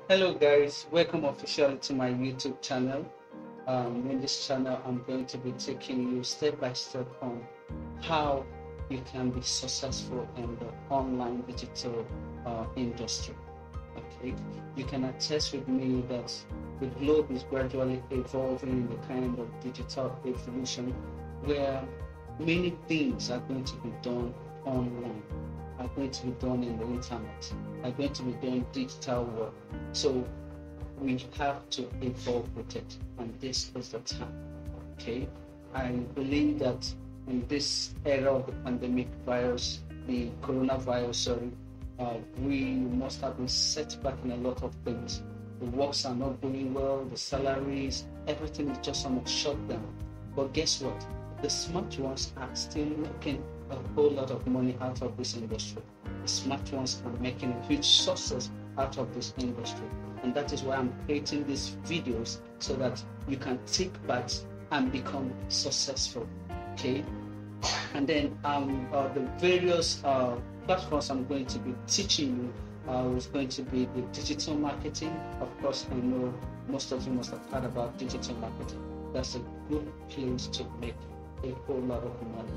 Hello guys, welcome officially to my YouTube channel. In this channel, I'm going to be taking you step by step on how you can be successful in the online digital industry. Okay, you can attest with me that the globe is gradually evolving in the kind of digital evolution where many things are going to be done online, are going to be done in the internet, are going to be done digital work. So we have to evolve with it, and this is the time. Okay, I believe that in this era of the pandemic virus, the coronavirus, sorry, we must have been set back in a lot of things. The works are not going well, the salaries, everything is just on a shutdown. But guess what? The smart ones are still making a whole lot of money out of this industry. The smart ones are making a huge success out of this industry. And that is why I'm creating these videos so that you can take part and become successful. Okay? And then the various platforms I'm going to be teaching you is going to be the digital marketing. Of course, I know most of you must have heard about digital marketing. That's a good place to make a whole lot of money.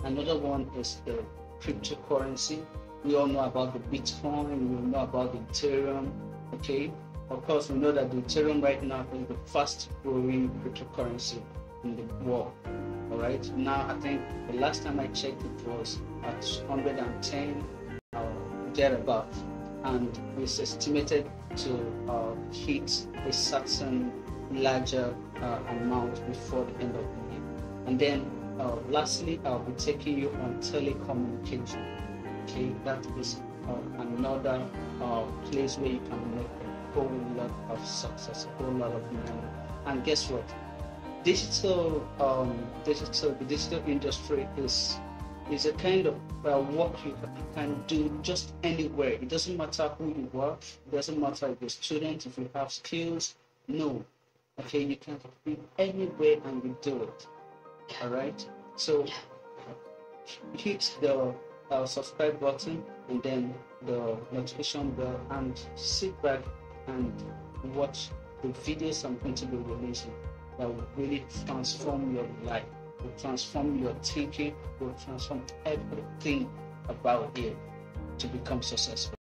Another one is the cryptocurrency. We all know about the Bitcoin, we know about the Ethereum. Okay, of course, we know that the Ethereum right now is the fast growing cryptocurrency in the world. All right, now I think the last time I checked it was at 110 thereabout, and it's estimated to hit a certain larger amount before the end of the year. And then lastly, I'll be taking you on telecommunication. Okay, that is another place where you can make a whole lot of success, a whole lot of money. And guess what? The digital industry is a kind of work you can do just anywhere. It doesn't matter who you are. It doesn't matter if you're a student, if you have skills. No, okay, you can be anywhere and you do it. All right. So hit the subscribe button and then the notification bell, and sit back and watch the videos I'm going to be releasing that will really transform your life, will transform your thinking, will transform everything about you to become successful.